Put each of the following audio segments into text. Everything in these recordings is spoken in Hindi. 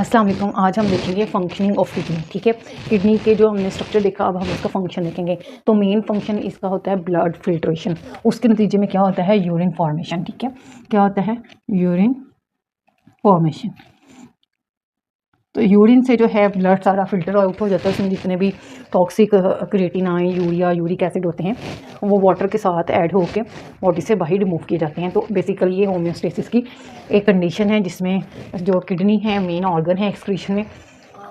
अस्सलाम वालेकुम। आज हम देखेंगे फंक्शनिंग ऑफ किडनी। ठीक है, किडनी के जो हमने स्ट्रक्चर देखा, अब हम इसका फंक्शन देखेंगे। तो मेन फंक्शन इसका होता है ब्लड फिल्ट्रेशन। उसके नतीजे में क्या होता है? Urine formation. ठीक है, क्या होता है? Urine formation. तो यूरिन से जो है ब्लड सारा फिल्टर आउट हो जाता है। उसमें जितने भी toxic creatinine, urea, uric acid होते हैं वो वाटर के साथ ऐड होकर बॉडी से बाहर रिमूव किए जाते हैं। तो बेसिकली ये होम्योस्टेसिस की एक कंडीशन है जिसमें जो किडनी है मेन ऑर्गन है एक्सक्रीशन में,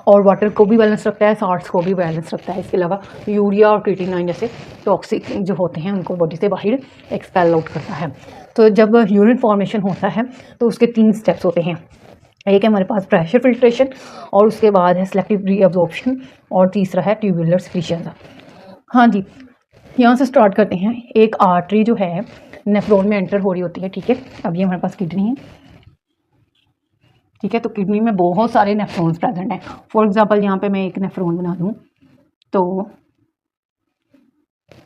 और वाटर को भी बैलेंस रखता है, साल्ट्स को भी बैलेंस रखता है। इसके अलावा यूरिया और क्रिएटिनाइन जैसे टॉक्सिक जो होते हैं उनको बॉडी से बाहर एक्सपेल आउट करता है। तो जब यूरिन फॉर्मेशन होता है तो उसके 3 स्टेप्स होते हैं। एक है हमारे पास प्रेशर फिल्ट्रेशन, और उसके बाद है सेलेक्टिव रीअब्जॉर्प्शन, और तीसरा है ट्यूबुलर सिक्रीशन। हाँ जी, यहाँ से स्टार्ट करते हैं। एक आर्टरी जो है नेफ्रॉन में एंटर हो रही होती है। ठीक है, अब ये हमारे पास किडनी है। ठीक है, तो किडनी में बहुत सारे नेफ्रॉन्स प्रेजेंट हैं। फॉर एग्जांपल यहाँ पे मैं एक नेफ्रॉन बना दूँ तो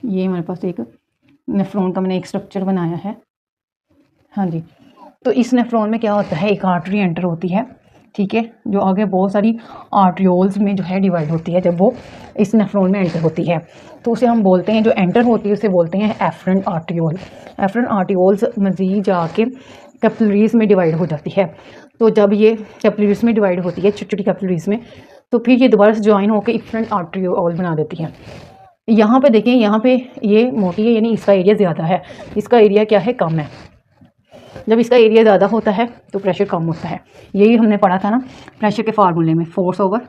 ये हमारे पास एक नेफ्रॉन का मैंने एक स्ट्रक्चर बनाया है। हाँ जी, तो इस नेफ्रॉन में क्या होता है? एक आर्टरी एंटर होती है। ठीक है, जो आगे बहुत सारी आर्ट्रियोल्स में जो है डिवाइड होती है। जब वो इस नेफ्रॉन में एंटर होती है तो उसे हम बोलते हैं, जो एंटर होती है उसे बोलते हैं एफरेंट आर्ट्रियोल। एफरेंट आर्ट्रियोल्स मज़ीद जाके कैपिलरीज में डिवाइड हो जाती है। तो जब ये कैपिलरीज में डिवाइड होती है, छोटी छोटी कैपिलरीज में, तो फिर ये दोबारा से ज्वाइन होकर इफरेंट आर्ट्रियोल बना देती है। यहाँ पे देखें, यहाँ पे ये मोटी है, यानी इसका एरिया ज़्यादा है, इसका एरिया क्या है? कम है। जब इसका एरिया ज़्यादा होता है तो प्रेशर कम होता है। यही हमने पढ़ा था ना प्रेशर के फार्मूले में, फोर्स ओवर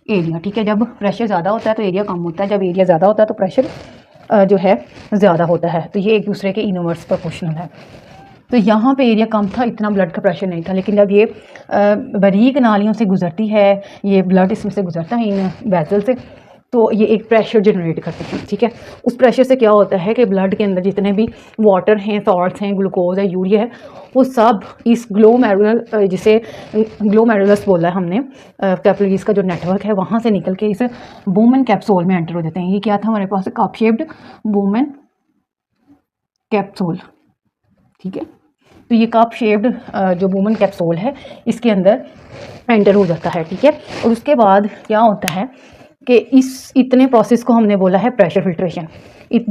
एरिया। ठीक है, जब प्रेशर ज़्यादा होता है तो एरिया कम होता है, जब एरिया ज़्यादा होता है तो प्रेशर जो है ज़्यादा होता है। तो ये एक दूसरे के इनवर्स प्रोपोर्शनल है। तो यहाँ पे एरिया कम था, इतना ब्लड का प्रेशर नहीं था, लेकिन जब ये बारीक नालियों से गुजरती है, ये ब्लड इसमें से गुजरता है इन वेसल से, तो ये एक प्रेशर जनरेट करते हैं। ठीक है, उस प्रेशर से क्या होता है कि ब्लड के अंदर जितने भी वाटर हैं, सॉल्ट्स हैं, ग्लूकोज है, यूरिया है, वो सब इस ग्लोमेरुलर, जिसे ग्लोमेरुलस बोला है हमने, कैपिलरीज का जो नेटवर्क है, वहाँ से निकल के इस वुमेन कैप्सूल में एंटर हो जाते हैं। ये क्या था हमारे पास? Cup shaped women capsule. ठीक है, तो ये कप शेप्ड जो वुमेन कैप्सूल है इसके अंदर एंटर हो जाता है। ठीक है, और उसके बाद क्या होता है कि इस इतने प्रोसेस को हमने बोला है प्रेशर फिल्ट्रेशन।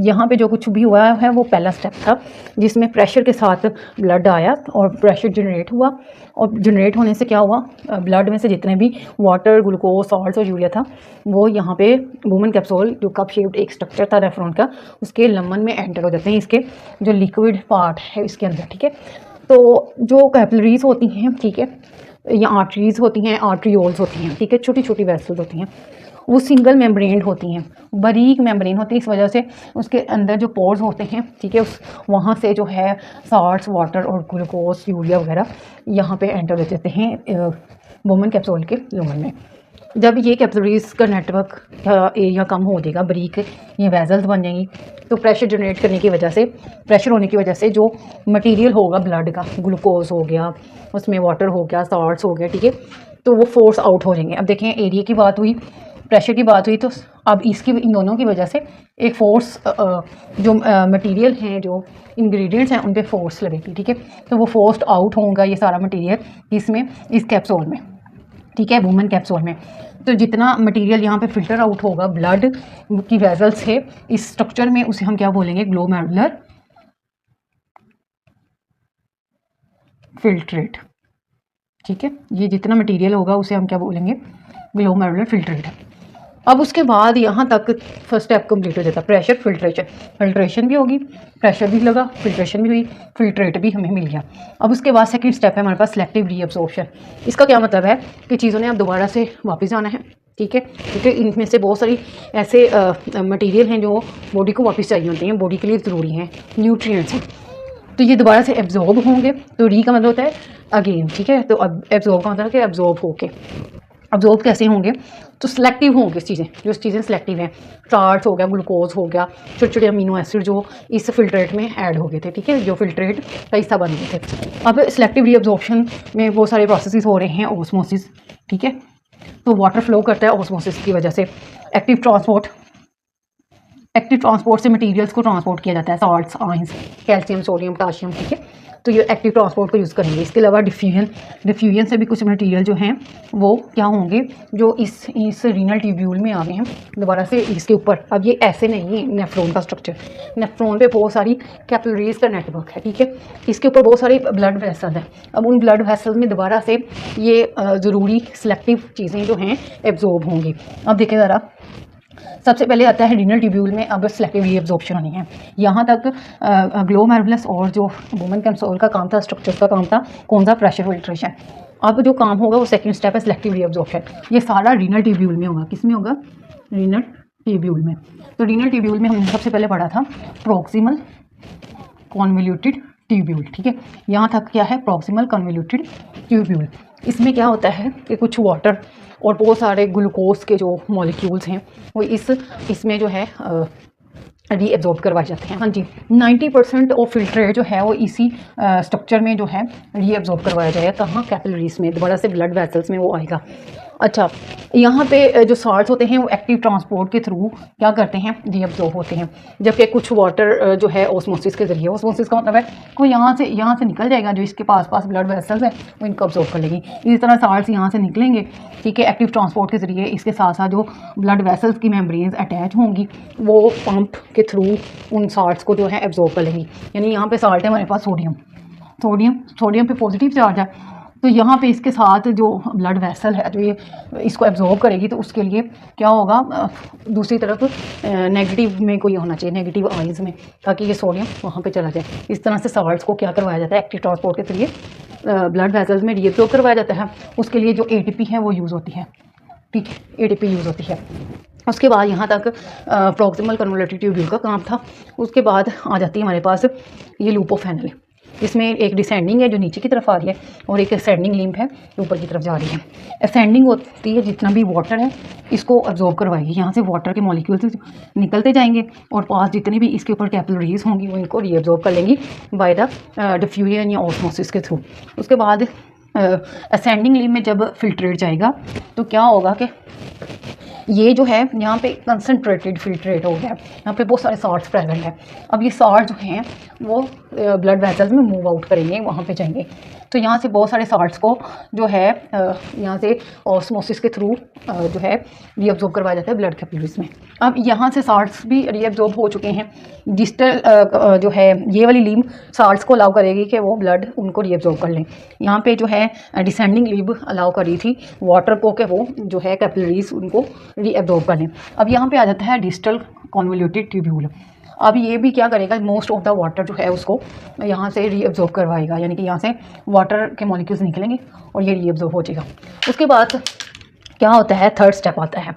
यहाँ पे जो कुछ भी हुआ है वो पहला स्टेप था, जिसमें प्रेशर के साथ ब्लड आया और प्रेशर जनरेट हुआ, और जनरेट होने से क्या हुआ? ब्लड में से जितने भी वाटर, ग्लूकोज, सॉल्ट्स और यूरिया था वो यहाँ पे वुमेन कैप्सूल, जो कप शेप्ड एक स्ट्रक्चर था नेफ्रॉन का, उसके लमन में एंटर हो जाते हैं, इसके जो लिक्विड पार्ट है इसके अंदर। ठीक है, तो जो कैपिलरीज होती हैं, ठीक है, या आर्टरीज होती हैं, आर्ट्रियोल्स होती हैं, ठीक है, छोटी छोटी वेसल्स होती हैं, वो सिंगल मेम्ब्रेन होती हैं, बारीक मेम्ब्रेन होती है। इस वजह से उसके अंदर जो पोर्स होते हैं, ठीक है, उस वहाँ से जो है साल्ट्स, वाटर और ग्लूकोज, यूरिया वगैरह यहाँ पे एंटर हो जाते हैं वुमेन कैप्सूल के लुमन में। जब ये कैपिलरीज का नेटवर्क एरिया कम हो जाएगा, बारीक ये वेजल्स बन जाएंगी, तो प्रेशर जनरेट करने की वजह से, प्रेशर होने की वजह से जो मटेरियल होगा ब्लड का, ग्लूकोज हो गया, उसमें वाटर हो गया, सॉल्ट्स हो गया, ठीक है, तो वो फोर्स आउट हो जाएंगे। अब देखें, एरिया की बात हुई, प्रेशर की बात हुई, तो अब इसकी इन दोनों की वजह से एक फोर्स, जो मटेरियल हैं, जो इंग्रेडिएंट्स हैं, उन पे फोर्स लगेगी। ठीक है, तो वो फोर्स आउट होगा ये सारा मटेरियल इसमें, इस कैप्सूल में। ठीक है, वुमेन कैप्सूल में। तो जितना मटेरियल यहाँ पे फिल्टर आउट होगा ब्लड की वेसल से इस स्ट्रक्चर में, उसे हम क्या बोलेंगे? Glomerular filtrate. ठीक है, ये जितना मटेरियल होगा उसे हम क्या बोलेंगे? Glomerular filtrate. अब उसके बाद यहाँ तक फर्स्ट स्टेप कंप्लीट हो जाता है, प्रेशर फिल्ट्रेशन। फिल्ट्रेशन भी होगी, प्रेशर भी लगा, फिल्ट्रेशन भी हुई, फिल्ट्रेट भी हमें मिल गया। अब उसके बाद सेकंड स्टेप है हमारे पास सेलेक्टिव रीअब्जॉर्प्शन। इसका क्या मतलब है कि चीज़ों ने अब दोबारा से वापस जाना है। ठीक है, क्योंकि इनमें से बहुत सारी ऐसे मटीरियल हैं जो बॉडी को वापस चाहिए होती हैं, बॉडी के लिए ज़रूरी हैं, न्यूट्रिएंट्स हैं, तो ये दोबारा से एब्जॉर्ब होंगे। तो री का मतलब होता है अगेन। ठीक है, तो अब एब्जॉर्ब का मतलब है कि एब्जॉर्ब होके, अब्जॉर्ब कैसे होंगे? तो सिलेक्टिव होंगे चीज़ें, जो चीज़ें सिलेक्टिव हैं, स्टार्च हो गया, ग्लूकोज हो गया, छोटे छोटे अमीनो एसिड जो इस फिल्ट्रेट में ऐड हो गए थे। ठीक है, जो फिल्ट्रेट का हिस्सा बन गए थे। अब सिलेक्टिव रीअब्जॉर्प्शन में बहुत सारे प्रोसेसेस हो रहे हैं, ऑस्मोसिस। ठीक है, तो वाटर फ्लो करता है ऑस्मोसिस की वजह से। एक्टिव ट्रांसपोर्ट से मटेरियल्स को ट्रांसपोर्ट किया जाता है, salts, ions, calcium, sodium, potassium. ठीक है, तो ये एक्टिव ट्रांसपोर्ट को यूज़ करेंगे। इसके अलावा डिफ्यूजन से भी कुछ मटेरियल जो हैं वो क्या होंगे, जो इस रीनल ट्यूब्यूल में आ गए हैं दोबारा से इसके ऊपर। अब ये ऐसे नहीं है नेफ्रॉन का स्ट्रक्चर, नेफ्रॉन पे बहुत सारी कैपिलरीज का नेटवर्क है, ठीक है। इसके ऊपर बहुत सारे ब्लड वेसल हैं। अब उन ब्लड वेसल में दोबारा से ये ज़रूरी सेलेक्टिव चीज़ें जो हैं एब्जॉर्ब होंगी। अब देखें ज़रा, सबसे पहले आता है रीनल ट्यूब्यूल में अब सेलेक्टिव रीअब्जॉर्प्शन होनी है। यहाँ तक ग्लोमेरुलस और जो वुमेन कैंसोल का काम था, स्ट्रक्चर का काम था, कौन सा, प्रेशर फिल्ट्रेशन। अब जो काम होगा वो सेकंड स्टेप है सेलेक्टिव रीअब्जॉर्प्शन। ये सारा रीनल ट्यूब्यूल में होगा। किस में होगा? रीनल ट्यूब्यूल में। तो रीनल ट्यूब्यूल में हमने सबसे पहले पढ़ा था प्रॉक्सिमल कॉन्वोल्यूटेड ट्यूब्यूल, ठीक है। यहाँ तक क्या है? Proximal convoluted tubule. इसमें क्या होता है कि कुछ वाटर और बहुत सारे ग्लूकोज के जो मॉलिक्यूल्स हैं वो इसमें जो है रीएब्जॉर्ब करवाए जाते हैं। हाँ जी, 90% ऑफ फिल्ट्रेट जो है वो इसी स्ट्रक्चर में जो है रीएब्जॉर्ब करवाया जाएगा। कहाँ? कैपिलरीज में, दोबारा से ब्लड वेसल्स में वो आएगा। अच्छा, यहाँ पे जो साल्ट्स होते हैं वो एक्टिव ट्रांसपोर्ट के थ्रू क्या करते हैं? रीअब्जॉर्ब होते हैं। जबकि कुछ वाटर जो है ऑस्मोसिस के जरिए, ऑस्मोसिस का मतलब है वो यहाँ से निकल जाएगा, जो इसके पास ब्लड वेसल्स है वो इनको अब्जॉर्ब कर लेगी। इसी तरह साल्ट्स यहाँ से निकलेंगे, ठीक है, एक्टिव ट्रांसपोर्ट के जरिए। इसके साथ साथ जो ब्लड वेसल्स की मेम्ब्रेन्स अटैच होंगी वो पंप के थ्रू उन साल्ट्स को जो है एब्जॉर्ब कर लेंगी। यानी यहाँ पे साल्ट है हमारे पास सोडियम पे पॉजिटिव चार्ज है, तो यहाँ पे इसके साथ जो ब्लड वेसल है जो ये इसको एब्जॉर्ब करेगी, तो उसके लिए क्या होगा? दूसरी तरफ नेगेटिव में कोई होना चाहिए, नेगेटिव आइंस में, ताकि ये सोडियम वहाँ पे चला जाए। इस तरह से साल्ट्स को क्या करवाया जाता है? एक्टिव ट्रांसपोर्ट के जरिए ब्लड वेसल्स में रीअब्जॉर्ब करवाया जाता है। उसके लिए जो ATP है वो यूज़ होती है, ठीक है, ATP यूज़ होती है। उसके बाद यहाँ तक प्रॉक्सिमल कन्वोल्यूटेड ट्यूब्यूल का काम था। उसके बाद आ जाती है हमारे पास ये लूप ऑफ फेनेल। इसमें एक डिसेंडिंग है जो नीचे की तरफ आ रही है और एक असेंडिंग लिम्फ है जो ऊपर की तरफ जा रही है। असेंडिंग होती है जितना भी वाटर है इसको अब्जॉर्ब करवाएगी। यहाँ से वाटर के मॉलिक्यूल्स निकलते जाएंगे और पास जितनी भी इसके ऊपर कैपिलरीज होंगी वो इनको रीअब्जॉर्ब कर लेंगी बाय द डिफ्यूजन या ऑस्मोसिस के थ्रू। उसके बाद असेंडिंग लिम्फ में जब फिल्ट्रेट जाएगा तो क्या होगा कि ये जो है यहाँ पे कंसनट्रेटेड फिल्ट्रेट हो गया, यहाँ पे बहुत सारे साल्ट्स प्रेजेंट है। अब ये साल्ट जो हैं वो ब्लड वेसल्स में मूव आउट करेंगे, वहाँ पे जाएंगे। तो यहाँ से बहुत सारे साल्ट्स को जो है यहाँ से ऑस्मोसिस के थ्रू जो है रीअब्जॉर्ब करवाया जाता है ब्लड कैपिलरीज में। अब यहाँ से साल्ट्स भी रीअब्जॉर्ब हो चुके हैं। डिस्टल जो है ये वाली लिम्फ साल्ट्स को अलाउ करेगी कि वो ब्लड उनको रीअब्जॉर्ब कर लें। यहाँ पे जो है डिसेंडिंग लिम्फ अलाउ कर रही थी वाटर को कि वो जो है कैपिलरीज उनको रीअब्जॉर्ब कर लें। अब यहाँ पे आ जाता है डिस्टल कॉन्वोल्यूटेड ट्यूब्यूल। अब ये भी क्या करेगा? मोस्ट ऑफ द वाटर जो है उसको यहाँ से रीअब्जॉर्ब करवाएगा, यानी कि यहाँ से वाटर के मॉलिक्यूल्स निकलेंगे और ये रीअब्जॉर्ब हो जाएगा। उसके बाद क्या होता है? थर्ड स्टेप आता है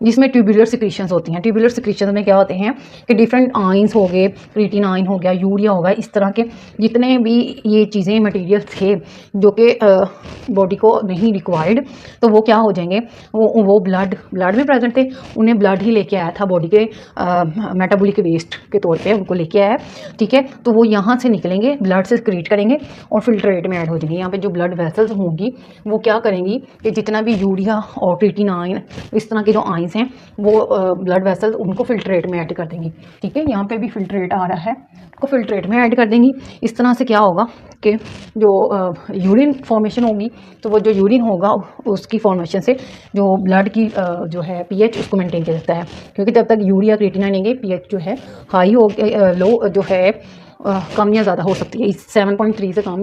जिसमें ट्यूबुलर सिक्रीशंस होती हैं। ट्यूबुलर सिक्रीशंस में क्या होते हैं कि डिफरेंट आइंस हो गए, क्रिएटिन आइन हो गया, यूरिया होगा, इस तरह के जितने भी ये चीज़ें मटेरियल थे जो कि बॉडी को नहीं रिक्वायर्ड, तो वो क्या हो जाएंगे? वो ब्लड में प्रेजेंट थे, उन्हें ब्लड ही लेके आया था बॉडी के मेटाबॉलिक वेस्ट के तौर पे उनको लेके आया, ठीक है। तो वो यहाँ से निकलेंगे, ब्लड से क्रिएट करेंगे और फिल्ट्रेट में ऐड हो जाएंगे। यहाँ पे जो ब्लड वेसल्स होंगी वो क्या करेंगी कि जितना भी यूरिया और क्रिएटिन आइन इस तरह के जो आइन हैं वो ब्लड वेसल्स उनको फिल्ट्रेट में ऐड कर देंगी, ठीक है। यहाँ पे भी फिल्ट्रेट आ रहा है, को फिल्ट्रेट में ऐड कर देंगी। इस तरह से क्या होगा कि जो यूरिन फॉर्मेशन होगी, तो वो जो यूरिन होगा उसकी फॉर्मेशन से जो ब्लड की जो है पीएच उसको मेंटेन किया जाता है, क्योंकि जब तक यूरिया क्रिएटिन नहीं पीएच जो है हाई हो लो जो है कम या ज़्यादा हो सकती है। इस 7.3 से कम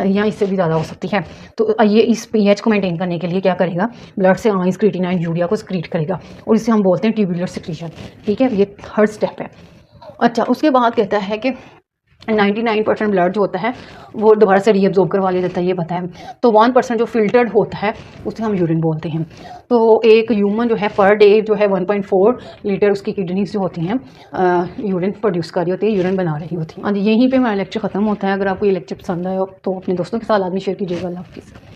या इससे भी ज़्यादा हो सकती है। तो ये इस पीएच को मेंटेन करने के लिए क्या करेगा? ब्लड से आइंस, क्रिएटिनाइन, यूरिया को सक्रीट करेगा और इसे हम बोलते हैं ट्यूबुलर सिक्रीशन, ठीक है। ये थर्ड स्टेप है। अच्छा, उसके बाद कहता है कि 99% ब्लड जो होता है वो दोबारा से रीअब्जॉर्ब करवा लिया जाता है, ये पता है। तो 1% जो फिल्टर्ड होता है उसे हम यूरिन बोलते हैं। तो एक ह्यूमन जो है पर डे जो है 1.4 लीटर उसकी किडनीज जो होती हैं यूरिन प्रोड्यूस कर रही होती है, यूरिन बना रही होती है। हाँ जी, यहीं पे हमारा लेक्चर ख़त्म होता है। अगर आपको ये लेक्चर पसंद आए तो अपने दोस्तों के साथ आदमी शेयर कीजिएगा। अल्लाह हाफिज़।